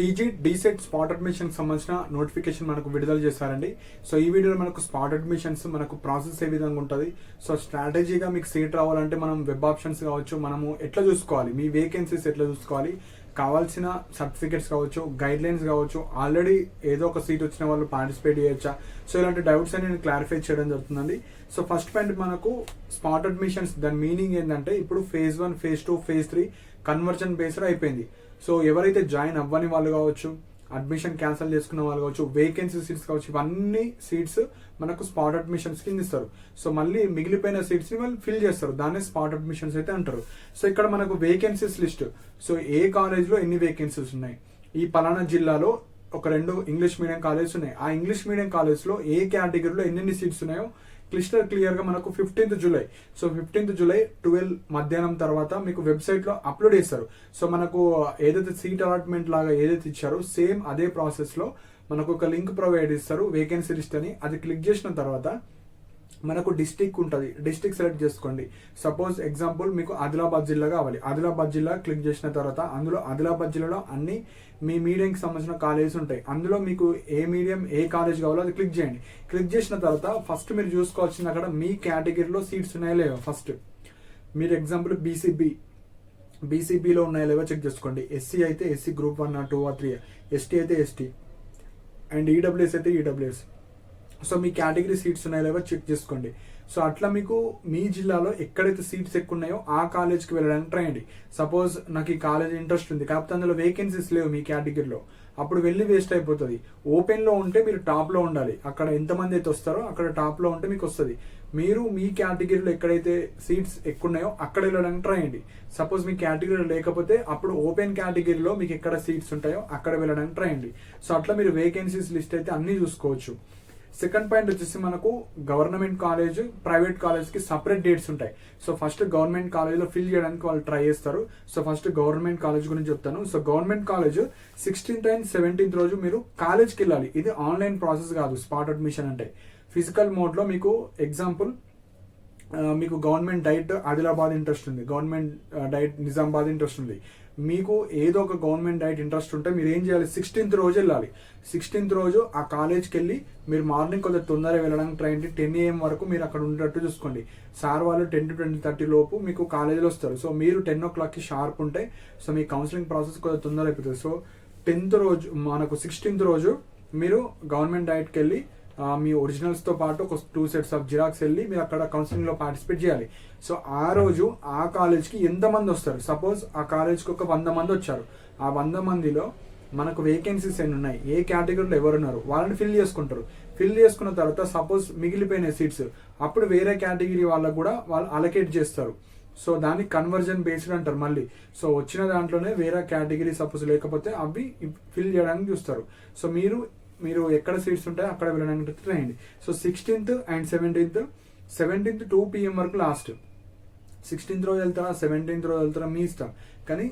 TG DEECET spot admission సంబంధించిన notification మనకు విడుదల చేశారండి. సో ఈ వీడియోలో మనకు స్పాట్ అడ్మిషన్స్ మనకు ప్రాసెస్ ఏ విధంగా ఉంటుంది, సో స్ట్రాటజీగా మీకు సీట్ రావాలంటే మనం వెబ్ ఆప్షన్స్ కావచ్చు, మనము ఎట్లా చూసుకోవాలి, మీ వేకెన్సీస్ ఎట్లా చూసుకోవాలి, కావాల్సిన సర్టిఫికేట్స్ కావచ్చు, గైడ్ లైన్స్ కావచ్చు, ఆల్రెడీ ఏదో ఒక సీట్ వచ్చిన వాళ్ళు పార్టిసిపేట్ చేయొచ్చా, సో ఇలాంటి డౌట్స్ అని నేను క్లారిఫై చేయడం జరుగుతుందండి. సో ఫస్ట్ పాయింట్ మనకు స్పాట్ అడ్మిషన్స్, దాని మీనింగ్ ఏంటంటే ఇప్పుడు phase 1, phase 2, phase 3 conversion based అయిపోయింది. సో ఎవరైతే జాయిన్ అవ్వని వాళ్ళు కావచ్చు, అడ్మిషన్ క్యాన్సిల్ చేసుకున్న వాళ్ళు కావచ్చు, వేకెన్సీ సీట్స్ కావచ్చు, ఇవన్నీ సీట్స్ మనకు స్పాట్ అడ్మిషన్స్ కింద ఇస్తారు. సో మళ్ళీ మిగిలిపోయిన సీట్స్ ని వాళ్ళు ఫిల్ చేస్తారు, దాన్ని స్పాట్ అడ్మిషన్స్ అయితే అంటారు. సో ఇక్కడ మనకు వేకెన్సీస్ లిస్ట్, సో ఏ కాలేజ్ లో ఎన్ని వేకెన్సీస్ ఉన్నాయి, ఈ పలానా జిల్లాలో ఒక 2 ఇంగ్లీష్ మీడియం కాలేజ్ ఉన్నాయి, ఆ ఇంగ్లీష్ మీడియం కాలేజ్ లో ఏ కేటగిరీలో ఎన్ని సీట్స్ ఉన్నాయో క్లియర్ గా మనకు 15th July, so 15th July 12 మధ్యాహ్నం తర్వాత మీకు వెబ్సైట్ లో అప్లోడ్ చేస్తారు. సో మనకు ఏదైతే సీట్ అలాట్మెంట్ లాగా ఏదైతే ఇచ్చారో సేమ్ అదే ప్రాసెస్ లో మనకు ఒక లింక్ ప్రొవైడ్ ఇస్తారు, వేకెన్సీ లిస్ట్ అని. అది క్లిక్ చేసిన తర్వాత మనకు డిస్టిక్ ఉంటుంది, డిస్టిక్ సెలెక్ట్ చేసుకోండి. సపోజ్ ఎగ్జాంపుల్ మీకు ఆదిలాబాద్ జిల్లా కావాలి, ఆదిలాబాద్ జిల్లా క్లిక్ చేసిన తర్వాత అందులో ఆదిలాబాద్ జిల్లాలో అన్ని మీ మీడియంకి సంబంధించిన కాలేజెస్ ఉంటాయి. అందులో మీకు ఏ మీడియం ఏ కాలేజ్ కావాలో అది క్లిక్ చేయండి. క్లిక్ చేసిన తర్వాత ఫస్ట్ మీరు చూసుకోవాల్సింది అక్కడ మీ కేటగిరీలో సీట్స్ ఉన్నాయో లేవో. ఫస్ట్ మీరు ఎగ్జాంపుల్ బీసీబీలో ఉన్నాయో లేవో చెక్ చేసుకోండి. ఎస్సీ అయితే ఎస్సీ గ్రూప్ 1, 2, 3, ఎస్టీ అయితే ఎస్టీ, అండ్ ఈడబ్ల్యూఎస్ అయితే ఈడబ్ల్యూఎస్. సో మీ కేటగిరీ సీట్స్ ఉన్నాయో లేవో చెక్ చేసుకోండి. సో అట్లా మీకు మీ జిల్లాలో ఎక్కడైతే సీట్స్ ఎక్కువ ఉన్నాయో ఆ కాలేజ్కి వెళ్ళడానికి ట్రై చేయండి. సపోజ్ నాకు ఈ కాలేజ్ ఇంట్రెస్ట్ ఉంది, కాకపోతే అందులో వేకెన్సీస్ లేవు మీ కేటగిరీలో, అప్పుడు వెళ్ళి వేస్ట్ అయిపోతుంది. ఓపెన్ లో ఉంటే మీరు టాప్ లో ఉండాలి, అక్కడ ఎంతమంది అయితే వస్తారో అక్కడ టాప్ లో ఉంటే మీకు వస్తుంది. మీరు మీ కేటగిరీలో ఎక్కడైతే సీట్స్ ఎక్కువ ఉన్నాయో అక్కడ వెళ్ళడానికి ట్రై చేయండి. సపోజ్ మీ కేటగిరీలో లేకపోతే అప్పుడు ఓపెన్ కేటగిరీలో మీకు ఎక్కడ సీట్స్ ఉంటాయో అక్కడ వెళ్ళడానికి ట్రై చేయండి. సో అట్లా మీరు వేకెన్సీస్ లిస్ట్ అయితే అన్ని చూసుకోవచ్చు. సెకండ్ పాయింట్ వచ్చేసి మనకు గవర్నమెంట్ కాలేజ్, ప్రైవేట్ కాలేజ్ కి సపరేట్ డేట్స్ ఉంటాయి. సో ఫస్ట్ గవర్నమెంట్ కాలేజ్ లో ఫిల్ చేయడానికి వాళ్ళు ట్రై చేస్తారు. సో ఫస్ట్ గవర్నమెంట్ కాలేజ్ గురించి చెప్తాను. So government college 16th and 17th రోజు మీరు కాలేజ్కి వెళ్ళాలి. ఇది ఆన్లైన్ ప్రాసెస్ కాదు. స్పాట్ అడ్మిషన్ అంటే ఫిజికల్ మోడ్ లో మీకు ఎగ్జాంపుల్ మీకు గవర్నమెంట్ డైట్ ఆదిలాబాద్ ఇంట్రెస్ట్ ఉంది, గవర్నమెంట్ డైట్ నిజామాబాద్ ఇంట్రెస్ట్ ఉంది, మీకు ఏదో ఒక గవర్నమెంట్ డైట్ ఇంట్రెస్ట్ ఉంటే మీరు ఏం చేయాలి, 16th రోజు వెళ్ళాలి. 16th రోజు ఆ కాలేజ్కి వెళ్ళి మీరు మార్నింగ్ కొంచెం తొందరగా వెళ్ళడానికి ట్రై చేయండి. 10 AM వరకు మీరు అక్కడ ఉండేటట్టు చూసుకోండి. సార్ వాళ్ళు 10 to 10:30 లోపు మీకు కాలేజీలో వస్తారు. సో మీరు 10 o'clock షార్ప్ ఉంటే సో మీ కౌన్సిలింగ్ ప్రాసెస్ కొంచెం తొందర అయిపోతుంది. సో 10th రోజు మనకు 16th రోజు మీరు గవర్నమెంట్ డైట్కి వెళ్ళి మీ ఒరిజినల్స్ తో పాటు ఒక 2 sets ఆఫ్ జిరాక్స్ వెళ్ళి మీరు అక్కడ కౌన్సిలింగ్ లో పార్టిసిపేట్ చేయాలి. సో ఆ రోజు ఆ కాలేజ్ కి ఎంత మంది వస్తారు, సపోజ్ ఆ కాలేజ్ కి ఒక 100 మంది వచ్చారు, ఆ 100 మందిలో మనకు వేకెన్సీస్ ఎన్ని ఉన్నాయి, ఏ కేటగిరీలో ఎవరున్నారు వాళ్ళని ఫిల్ చేసుకుంటారు. ఫిల్ చేసుకున్న తర్వాత సపోజ్ మిగిలిపోయిన సీట్స్ అప్పుడు వేరే కేటగిరీ వాళ్ళకు కూడా వాళ్ళు అలొకేట్ చేస్తారు. సో దాన్ని కన్వర్జన్ బేస్డ్ అంటారు మళ్ళీ. సో వచ్చిన దాంట్లోనే వేరే కేటగిరీ సపోజ్ లేకపోతే అవి ఫిల్ చేయడానికి చూస్తారు. సో మీరు ఎక్కడ సీట్స్ ఉంటాయో అక్కడ వెళ్ళడానికి ట్రై చేయండి. So 16th and 17th 2 PM వరకు లాస్ట్. 16th రోజు వెళ్తారా 17th రోజు వెళ్తారా మీ ఇష్టం, కానీ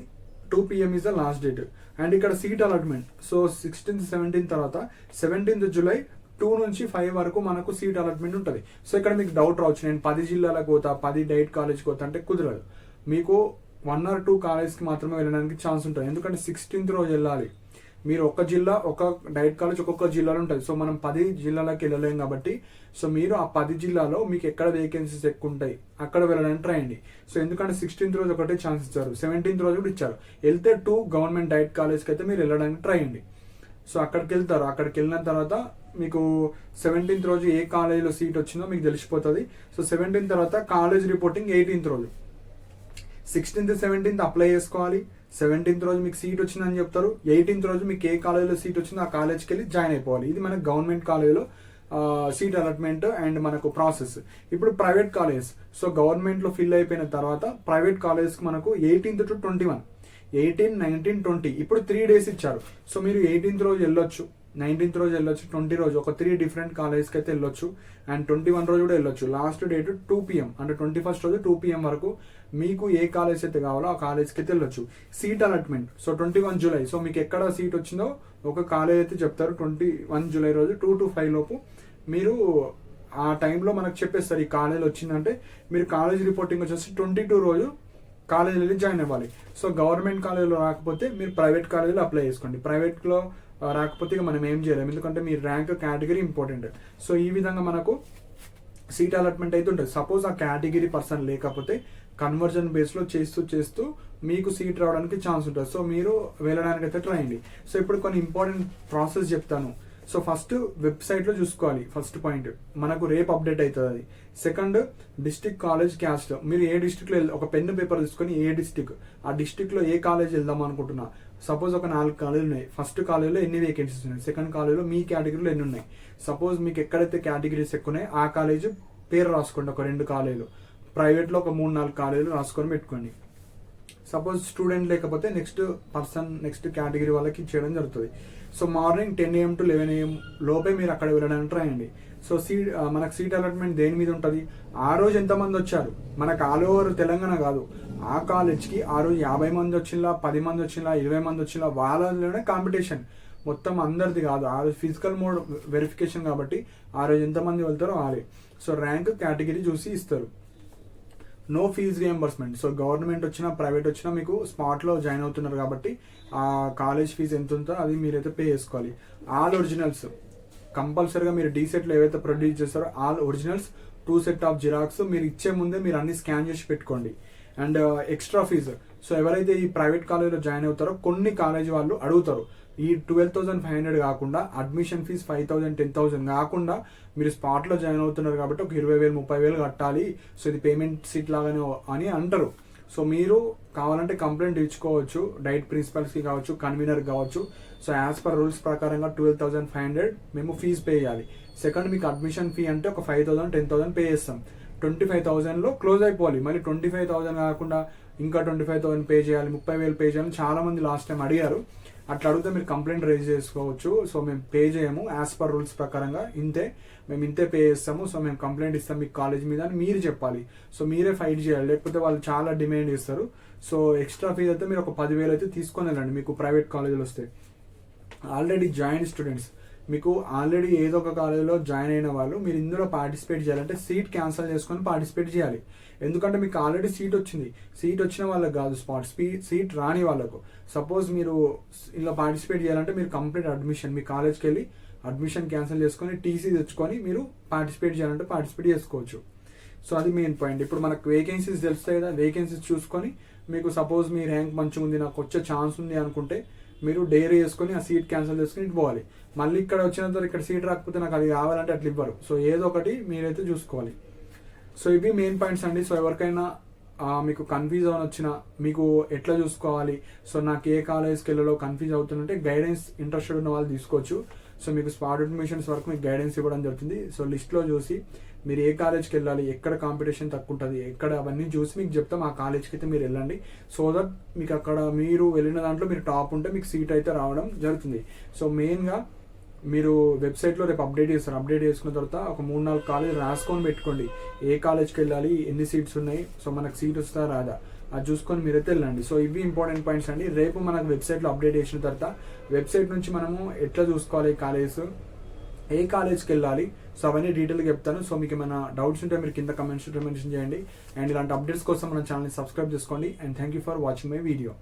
2 PM is the last date. And ఇక్కడ seat allotment, so 16th 17th తర్వాత 17th జూలై 2 నుంచి 5 వరకు మనకు సీట్ అలాట్మెంట్ ఉంటుంది. సో ఇక్కడ మీకు డౌట్ రావచ్చు, నేను 10 జిల్లాలకు పోతా, 10 డైట్ కాలేజ్కి పోతా అంటే కుదరదు. మీకు 1 or 2 కాలేజ్కి మాత్రమే వెళ్ళడానికి ఛాన్స్ ఉంటుంది. ఎందుకంటే 16th రోజు వెళ్ళాలి. మీరు ఒక జిల్లా ఒక డైట్ కాలేజ్ ఒక్కొక్క జిల్లాలో ఉంటుంది. సో మనం 10 జిల్లాలకు వెళ్ళలేం కాబట్టి సో మీరు ఆ 10 జిల్లాలో మీకు ఎక్కడ వేకెన్సీస్ ఎక్కువ ఉంటాయి అక్కడ వెళ్ళడానికి ట్రై చేయండి. సో ఎందుకంటే 16th రోజు ఒకటే ఛాన్స్ ఇచ్చారు, 17th రోజు కూడా ఇచ్చారు. వెళ్తే 2 గవర్నమెంట్ డైట్ కాలేజ్కి అయితే మీరు వెళ్ళడానికి ట్రై చేయండి. సో అక్కడికి వెళ్తారు, అక్కడికి వెళ్ళిన తర్వాత మీకు 17th రోజు ఏ కాలేజీలో సీట్ వచ్చిందో మీకు తెలిసిపోతుంది. సో 17th తర్వాత కాలేజ్ రిపోర్టింగ్ 18th రోజు. 16th 17th అప్లై చేసుకోవాలి. 17th రోజు మీకు సీట్ వచ్చిందని చెప్తారు. 18th రోజు మీకు ఏ కాలేజీలో సీట్ వచ్చిందో ఆ కాలేజ్కి వెళ్ళి జాయిన్ అయిపోవాలి. ఇది మనకు గవర్నమెంట్ కాలేజీలో సీట్ అలాట్మెంట్ అండ్ మనకు ప్రాసెస్. ఇప్పుడు ప్రైవేట్ కాలేజ్, సో గవర్నమెంట్ లో ఫిల్ అయిపోయిన తర్వాత ప్రైవేట్ కాలేజ్ కి మనకు 18th to 21, 18, 19, 20 ఇప్పుడు 3 days ఇచ్చారు. సో మీరు 18th రోజు వెళ్ళొచ్చు, 19th రోజు వెళ్ళొచ్చు, 20 రోజు ఒక 3 different కాలేజ్కి అయితే వెళ్ళొచ్చు, అండ్ 21 రోజు కూడా వెళ్ళొచ్చు. లాస్ట్ డేట్ 2 PM అంటే 21st రోజు 2 PM వరకు మీకు ఏ కాలేజ్ అయితే కావాలో ఆ కాలేజ్కి అయితే వెళ్ళొచ్చు. Seat allotment, so 21 July, so మీకు ఎక్కడ సీట్ వచ్చిందో ఒక కాలేజ్ అయితే చెప్తారు. 21 జూలై రోజు 2 to 5 లోపు మీరు ఆ టైంలో మనకు చెప్పేస్తారు ఈ కాలేజ్ వచ్చిందంటే. మీరు కాలేజ్ రిపోర్టింగ్ వచ్చేసి 22 రోజు కాలేజీలో వెళ్ళి జాయిన్ అవ్వాలి. సో గవర్నమెంట్ కాలేజీలో రాకపోతే మీరు ప్రైవేట్ కాలేజీలో అప్లై చేసుకోండి. ప్రైవేట్లో రాకపోతే ఇక మనం ఏం చేయలేము, ఎందుకంటే మీ ర్యాంక్ కేటగిరీ ఇంపార్టెంట్. సో ఈ విధంగా మనకు సీట్ అలాట్మెంట్ అయితే ఉంటుంది. సపోజ్ ఆ కేటగిరీ పర్సన్ లేకపోతే కన్వర్జన్ బేస్లో చేస్తూ మీకు సీట్ రావడానికి ఛాన్స్ ఉంటుంది. సో మీరు వెళ్ళడానికి అయితే ట్రై చేయండి. సో ఇప్పుడు కొన్ని ఇంపార్టెంట్ ప్రాసెస్ చెప్తాను. సో ఫస్ట్ వెబ్సైట్లో చూసుకోవాలి. ఫస్ట్ పాయింట్ మనకు రేపు అప్డేట్ అవుతుంది అది. సెకండ్ డిస్ట్రిక్ట్ కాలేజ్ క్యాస్ట్, మీరు ఏ డిస్ట్రిక్ట్లో ఒక పెన్ పేపర్ తీసుకొని ఏ డిస్ట్రిక్ట్, ఆ డిస్ట్రిక్ట్లో ఏ కాలేజ్ వెళ్దాం అనుకుంటున్నా. సపోజ్ ఒక 4 కాలేజీలు ఉన్నాయి. ఫస్ట్ కాలేజీలో ఎన్ని వేకెన్సీస్ ఉన్నాయి, సెకండ్ కాలేజీలో మీ కేటగిరీలో ఎన్ని ఉన్నాయి. సపోజ్ మీకు ఎక్కడైతే కేటగిరీస్ ఎక్కువ ఉన్నాయి ఆ కాలేజ్ పేరు రాసుకోండి. ఒక 2 కాలేజీలు, ప్రైవేట్లో ఒక 3-4 కాలేజీలు రాసుకొని పెట్టుకోండి. సపోజ్ స్టూడెంట్ లేకపోతే నెక్స్ట్ కేటగిరీ వాళ్ళకి ఇచ్చేయడం జరుగుతుంది. So morning 10 AM to 11 AM లోపే మీరు అక్కడ వెళ్ళడానికి ట్రై చేయండి. సో మనకు సీట్ అలాట్మెంట్ దేని మీద ఉంటుంది, ఆ రోజు ఎంతమంది వచ్చారు, మనకు ఆల్ ఓవర్ తెలంగాణ కాదు, ఆ కాలేజ్కి ఆ రోజు 50 మంది వచ్చినా, 10 మంది వచ్చినా, 20 మంది వచ్చినా, వాళ్ళలోనే కాంపిటీషన్, మొత్తం అందరిది కాదు. ఆ రోజు ఫిజికల్ మోడ్ వెరిఫికేషన్ కాబట్టి ఆ రోజు ఎంతమంది వెళ్తారో వాళ్ళే. సో ర్యాంక్ కేటగిరీ చూసి ఇస్తారు. No fees reimbursement. So government వచ్చినా ప్రైవేట్ వచ్చినా మీకు స్పాట్లో జాయిన్ అవుతున్నారు కాబట్టి ఆ కాలేజ్ ఫీజు ఎంత ఉందో అది మీరైతే పే చేసుకోవాలి. ఆల్ ఒరిజినల్స్ కంపల్సరీగా మీరు డీసెట్లో ఏవైతే ప్రొడ్యూస్ చేస్తారో all originals, 2 set of xerox మీరు ఇచ్చే ముందే మీరు అన్ని స్కాన్ చేసి పెట్టుకోండి. అండ్ ఎక్స్ట్రా ఫీజు, సో ఎవరైతే ఈ ప్రైవేట్ కాలేజీలో జాయిన్ అవుతారో కొన్ని కాలేజీ వాళ్ళు అడుగుతారు, ఈ 12,500 కాకుండా అడ్మిషన్ ఫీజు 5,000, 10,000 కాకుండా మీరు స్పాట్లో జాయిన్ అవుతున్నారు కాబట్టి ఒక 20,000, 30,000 కట్టాలి, సో ఇది పేమెంట్ సీట్ లాగానే అని అంటారు. సో మీరు కావాలంటే కంప్లైంట్ ఇచ్చుకోవచ్చు, డైట్ ప్రిన్సిపల్స్కి కావచ్చు, కన్వీనర్కి కావచ్చు. సో యాజ్ పర్ రూల్స్ ప్రకారంగా 12,500 మేము ఫీజు పే చేయాలి. సెకండ్ మీకు అడ్మిషన్ ఫీ అంటే ఒక 5,000, 10,000 పే చేస్తాం. 25,000లో క్లోజ్ అయిపోవాలి. మళ్ళీ 25,000 కాకుండా ఇంకా 25,000 పే చేయాలి, 30,000 పే చేయాలని చాలా మంది లాస్ట్ టైం అడిగారు. అట్లా అడిగితే మీరు కంప్లైంట్ రైజ్ చేసుకోవచ్చు. సో మేము పే చేయము, యాజ్ పర్ రూల్స్ ప్రకారంగా మేము ఇంతే పే చేస్తాము. సో మేము కంప్లైంట్ ఇస్తాం మీకు కాలేజ్ మీద అని మీరు చెప్పాలి. సో మీరే ఫైట్ చేయాలి, లేకపోతే వాళ్ళు చాలా డిమాండ్ చేస్తారు. సో ఎక్స్ట్రా ఫీజు అయితే మీరు ఒక 10,000 అయితే తీసుకొని వెళ్ళండి మీకు ప్రైవేట్ కాలేజీలు వస్తే. ఆల్రెడీ జాయిన్ స్టూడెంట్స్, మీకు ఆల్రెడీ ఏదో ఒక కాలేజీలో జాయిన్ అయిన వాళ్ళు మీరు ఇందులో పార్టిసిపేట్ చేయాలంటే సీట్ క్యాన్సిల్ చేసుకొని పార్టిసిపేట్ చేయాలి. ఎందుకంటే మీకు ఆల్రెడీ సీట్ వచ్చింది. సీట్ వచ్చిన వాళ్ళకి కాదు, సీట్ రాని వాళ్ళకు. సపోజ్ మీరు ఇలా పార్టిసిపేట్ చేయాలంటే మీరు కంప్లీట్ అడ్మిషన్ మీ కాలేజ్కి వెళ్ళి అడ్మిషన్ క్యాన్సిల్ చేసుకొని టీసీ తెచ్చుకొని మీరు పార్టిసిపేట్ చేయాలంటే పార్టిసిపేట్ చేసుకోవచ్చు. సో అది మెయిన్ పాయింట్. ఇప్పుడు మనకు వేకెన్సీస్ తెలుస్తాయి కదా, వేకెన్సీస్ చూసుకొని మీకు సపోజ్ మీ ర్యాంక్ మంచిగా ఉంది, నాకు వచ్చే ఛాన్స్ ఉంది అనుకుంటే మీరు డైరీ చేసుకొని ఆ సీట్ క్యాన్సిల్ చేసుకుని ఇటు పోవాలి. మళ్ళీ ఇక్కడ వచ్చిన తర్వాత ఇక్కడ సీట్ రాకపోతే నాకు అది కావాలంటే అట్లా ఇవ్వరు. సో ఏదో ఒకటి మీరైతే చూసుకోవాలి. సో ఇవి మెయిన్ పాయింట్స్ అండి. సో ఎవరికైనా మీకు కన్ఫ్యూజ్ అని వచ్చినా మీకు ఎట్లా చూసుకోవాలి, సో నాకు ఏ కాలేజ్కి వెళ్ళాలో కన్ఫ్యూజ్ అవుతుందంటే గైడెన్స్ ఇంట్రెస్టెడ్ ఉన్న వాళ్ళు తీసుకోవచ్చు. సో మీకు స్పాట్ అడ్మిషన్స్ వరకు మీకు గైడెన్స్ ఇవ్వడం జరుగుతుంది. సో లిస్ట్లో చూసి మీరు ఏ కాలేజ్కి వెళ్ళాలి, ఎక్కడ కాంపిటీషన్ తక్కువ ఉంటుంది, ఎక్కడ అవన్నీ చూసి మీకు చెప్తాం ఆ కాలేజ్కి అయితే మీరు వెళ్ళండి. సో దట్ మీకు అక్కడ మీరు వెళ్ళిన దాంట్లో మీరు టాప్ ఉంటే మీకు సీట్ అయితే రావడం జరుగుతుంది. సో మెయిన్గా మీరు వెబ్సైట్లో రేపు అప్డేట్ చేస్తారు. అప్డేట్ చేసుకున్న తర్వాత ఒక 3-4 కాలేజ్ రాసుకొని పెట్టుకోండి, ఏ కాలేజ్కి వెళ్ళాలి, ఎన్ని సీట్స్ ఉన్నాయి, సో మనకు సీట్ వస్తా రాదా అది చూసుకొని మీరైతే వెళ్ళండి. సో ఇవి ఇంపార్టెంట్ పాయింట్స్ అండి. రేపు మనకు వెబ్సైట్లో అప్డేట్ చేసిన తర్వాత వెబ్సైట్ నుంచి మనము ఎట్లా చూసుకోవాలి కాలేజ్, ఏ కాలేజ్కి వెళ్ళాలి, సో అవన్నీ డీటెయిల్గా చెప్తాను. సో మీకు ఏమైనా డౌట్స్ ఉంటే మీరు కింద కమెంట్స్ మెన్షన్ చేయండి. అండ్ ఇలాంటి అప్డేట్స్ కోసం మన ఛానల్ని సబ్స్క్రైబ్ చేసుకోండి. And thank you for watching my video.